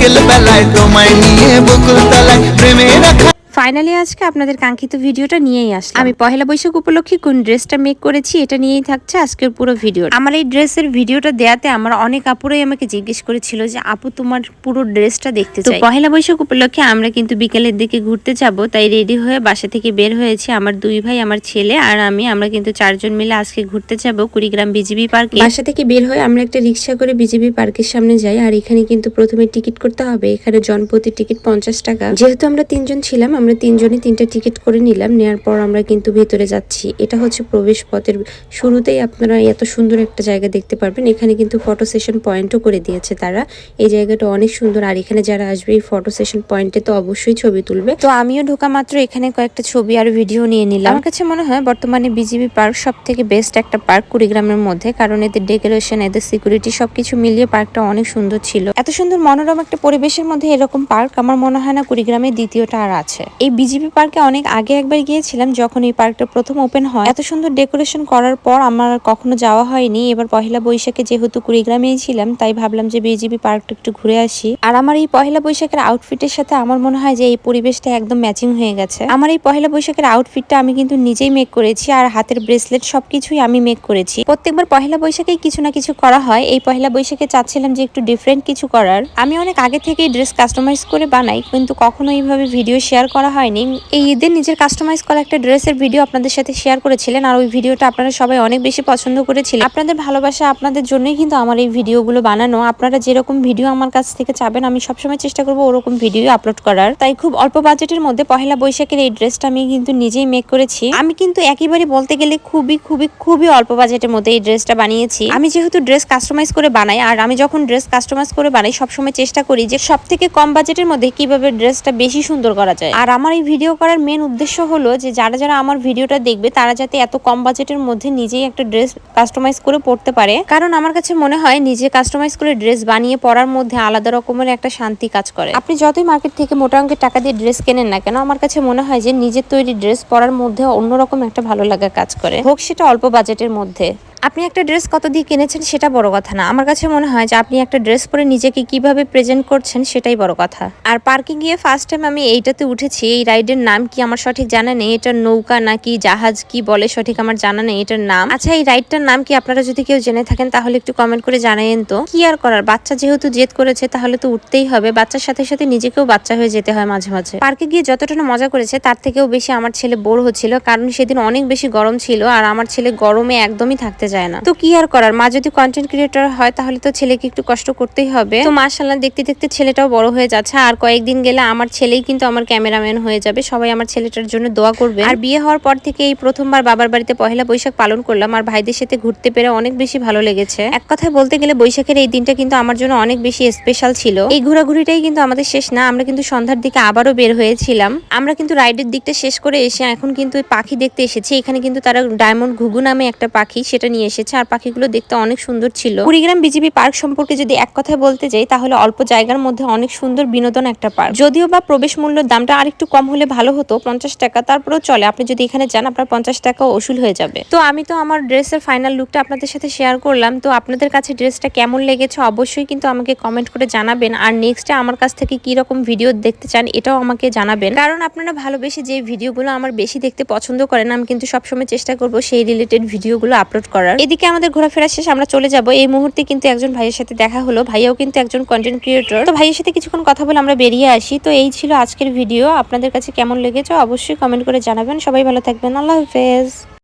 বিকেল বেলায় তোমায় নিয়ে বকুল তলায় প্রেমের রাখা। ফাইনালি আজকে আপনাদের কাঙ্ক্ষিত ভিডিওটা নিয়েই আসলাম। আমি পহেলা বৈশাখ উপলক্ষে কোন ড্রেসটা মেক করেছি এটা নিয়েই থাকছে আজকের পুরো ভিডিও। আমার এই ড্রেসের ভিডিওটা দেয়াতে আমার অনেক আপুরাই আমাকে জিজ্ঞেস করেছিল যে আপু তোমার পুরো ড্রেসটা দেখতে চাই। পহেলা বৈশাখ উপলক্ষে আমরা কিন্তু বিকেলের দিকে ঘুরতে যাব, তাই রেডি হয়ে বাসা থেকে বের হয়েছি আমার দুই ভাই, আমার ছেলে আর আমি। আমরা কিন্তু 4 জন মিলে আজকে ঘুরতে যাব কুড়িগ্রাম বিজিবি পার্কে। বাসা থেকে বের হয়ে আমরা একটা রিক্সা করে বিজিবি পার্কের সামনে যাই। আর এখানে কিন্তু প্রথমে টিকিট করতে হবে। এখানে জনপ্রতি টিকিট 50 টাকা। যেহেতু আমরা 3 জন ছিলাম, আমরা 3 জনই 3টা টিকিট করে নিলাম। নেওয়ার পর আমরা কিন্তু ভেতরে যাচ্ছি। এটা হচ্ছে প্রবেশ পথের শুরুতেই আপনারা এত সুন্দর একটা জায়গা দেখতে পারবেন। এখানে কিন্তু ফটো সেশন পয়েন্টও করে দিয়েছে তারা। এই জায়গাটা অনেক সুন্দর। আর এখানে যারা আসবে এই ফটো সেশন পয়েন্টে তো অবশ্যই ছবি তুলবে। তো আমিও ঢোকা মাত্র এখানে কয়েকটা ছবি আর ভিডিও নিয়ে নিলাম। আমার কাছে মনে হয় বর্তমানে বিজিবি পার্ক সব থেকে বেস্ট একটা পার্ক কুড়িগ্রামের মধ্যে, কারণ এদের ডেকোরেশন, এদের সিকিউরিটি সবকিছু মিলিয়ে পার্কটা অনেক সুন্দর ছিল। এত সুন্দর মনোরম একটা পরিবেশের মধ্যে এরকম পার্ক আমার মনে হয় না কুড়িগ্রামের দ্বিতীয়টা আর আছে। এই বিজিবি পার্কে অনেক আগে একবার গিয়েছিলাম যখন এই পার্কটা প্রথম ওপেন হয়। এত সুন্দর ডেকোরেশন করার পর আমার কখনো যাওয়া হয়নি। এবার পহেলা বৈশাখে যেহেতু কুড়িগ্রামেই ছিলাম, তাই ভাবলাম যে বিজিবি পার্কটা একটু ঘুরে আসি। আর আমার এই পহেলা বৈশাখের আউটফিটের সাথে আমার মনে হয় যে এই পরিবেশটা একদম ম্যাচিং হয়ে গেছে। আমার এই পহেলা বৈশাখের আউটফিটটা আমি কিন্তু নিজেই মেক করেছি, আর হাতের ব্রেসলেট সবকিছুই আমি মেক করেছি। প্রত্যেকবার পহেলা বৈশাখেই কিছু না কিছু করা হয়। এই পহেলা বৈশাখে চাচ্ছিলাম যে একটু ডিফারেন্ট কিছু করার। আমি অনেক আগে থেকেই ড্রেস কাস্টমাইজ করে বানাই, কিন্তু কখনো এইভাবে ভিডিও শেয়ার করা হয়নি। এই ঈদের নিজের কাস্টমাইজ করা একটা ড্রেসের ভিডিও আপনাদের সাথে শেয়ার করেছিলেন, আর ওই ভিডিওটা আপনারা সবাই অনেক বেশি পছন্দ করেছিলেন। আপনাদের ভালোবাসা, আপনাদের জন্যই কিন্তু আমার এই ভিডিওগুলো বানানো। আপনারা যেরকম ভিডিও আমার কাছ থেকে চাবেন আমি সবসময় চেষ্টা করবো ওরকম ভিডিও আপলোড করার। তাই খুব অল্প বাজেটের মধ্যে পহেলা বৈশাখের এই ড্রেসটা আমি কিন্তু নিজেই মেক করেছি। আমি কিন্তু একেবারে বলতে গেলে খুবই খুবই খুবই অল্প বাজেটের মধ্যে এই ড্রেসটা বানিয়েছি। আমি যেহেতু ড্রেস কাস্টমাইজ করে বানাই, আর আমি যখন ড্রেস কাস্টমাইজ করে বানাই সবসময় চেষ্টা করি যে সব থেকে কম বাজেটের মধ্যে কিভাবে ড্রেসটা বেশি সুন্দর করা যায়। আর আমার এই ভিডিও করার মেন উদ্দেশ্য হলো যে যারা যারা আমার ভিডিওটা দেখবে তারা যাতে এত কম বাজেটের মধ্যে নিজেই একটা ড্রেস কাস্টমাইজ করে পড়তে পারে। কারণ আমার কাছে মনে হয় নিজে কাস্টমাইজ করে ড্রেস বানিয়ে পরার মধ্যে আলাদা রকমের একটা শান্তি কাজ করে। আপনি যতই মার্কেট থেকে মোটা অঙ্কের টাকা দিয়ে ড্রেস কেনেন না কেন, আমার কাছে মনে হয় যে নিজের তৈরি ড্রেস পরার মধ্যে অন্যরকম একটা ভালো লাগা কাজ করে, হোক সেটা অল্প বাজেটের মধ্যে। আপনি একটা ড্রেস কত দিয়ে কিনেছেন সেটা বড় কথা না। আমার কাছে মনে হয় যে আপনি একটা ড্রেস পরে নিজেকে কিভাবে প্রেজেন্ট করছেন সেটাই বড় কথা। আর পার্কে গিয়ে ফার্স্ট টাইম আমি এইটাতে উঠেছি। এই রাইডের নাম কি আমার সঠিক জানা নেই। এটা নৌকা নাকি জাহাজ কি বলে সঠিক আমার জানা নেই এটার নাম। আচ্ছা, এই রাইডটার নাম কি আপনারা যদি কেউ জেনে থাকেন তাহলে একটু কমেন্ট করে জানাইন তো। কি আর করার, বাচ্চা যেহেতু জেদ করেছে তাহলে তো উঠতেই হবে। বাচ্চার সাথে সাথে নিজেকেও বাচ্চা হয়ে যেতে হয় মাঝে মাঝে। পার্কে গিয়ে যতটা না মজা করেছে তার থেকেও বেশি আমার ছেলে বোর হচ্ছিল, কারণ সেদিন অনেক বেশি গরম ছিল আর আমার ছেলে গরমে একদমই থাকতে চায় না। তো কি আর করার, মা যদি কন্টেন্ট ক্রিয়েটর হয় তাহলে তো ছেলেকে একটু কষ্ট করতেই হবে। তো মাশাআল্লাহ দেখতে দেখতে ছেলেটাও বড় হয়ে যাচ্ছে। আর কয়েকদিন গেলে আমার ছেলেই কিন্তু আমার ক্যামেরাম্যান হয়ে যাবে। সবাই আমার ছেলেটার জন্য দোয়া করবে। আর বিয়ে হওয়ার পর থেকে এই প্রথমবার বাবার বাড়িতে পহেলা বৈশাখ পালন করলাম, আর ভাইদের সাথে ঘুরতে পেরে অনেক বেশি ভালো লেগেছে। এক কথায় বলতে গেলে বৈশাখের এই দিনটা কিন্তু আমার জন্য অনেক বেশি স্পেশাল ছিল। এই ঘোরাঘুরিটাই কিন্তু আমাদের শেষ না, আমরা কিন্তু সন্ধ্যার দিকে আবারও বের হয়েছিলাম। আমরা কিন্তু রাইডের দিকটা শেষ করে এসে এখন কিন্তু পাখি দেখতে এসেছি। এখানে কিন্তু তারা ডায়মন্ড ঘুঘু নামে একটা পাখি সেটা নিয়ে এসেছে, আর পাখিগুলো দেখতে অনেক সুন্দর ছিল। কুড়িগ্রাম বিজিবি পার্ক সম্পর্কে যদি এক কথায় বলতে যাই তাহলে অল্প জায়গার মধ্যে অনেক সুন্দর বিনোদন একটা পার্ক। যদিও বা প্রবেশ মূল্যের দামটা আরেকটু কম হলে ভালো হতো, 50 টাকা, তারপরেও চলে। আপনি যদি এখানে যান আপনার 50 টাকা ওসুল হয়ে যাবে। তো আমি তো আমার ড্রেসের ফাইনাল লুকটা আপনাদের সাথে শেয়ার করলাম। তো আপনাদের কাছে ড্রেসটা কেমন লেগেছে অবশ্যই কিন্তু আমাকে কমেন্ট করে জানাবেন। আর নেক্সটে আমার কাছ থেকে কি রকম ভিডিও দেখতে চান এটাও আমাকে জানাবেন, কারণ আপনারা ভালোবেসে যে ভিডিওগুলো আমার বেশি দেখতে পছন্দ করেন আমি কিন্তু সবসময় চেষ্টা করব সেই রিলেটেড ভিডিওগুলো আপলোড করার। এদিকে আমাদের ঘোরাফেরা শেষ, আমরা চলে যাব। এই মুহূর্তে কিন্তু একজন ভাইয়ের সাথে দেখা হলো। ভাইয়াও কিন্তু একজন কন্টেন্ট ক্রিয়েটর। তো ভাইয়ের সাথে কিছুক্ষণ কথা বলে আমরা বেরিয়ে আসি। তো এই ছিল আজকের ভিডিও। আপনাদের কাছে কেমন লেগেছে অবশ্যই কমেন্ট করে জানাবেন। সবাই ভালো থাকবেন। আল্লাহ হাফেজ।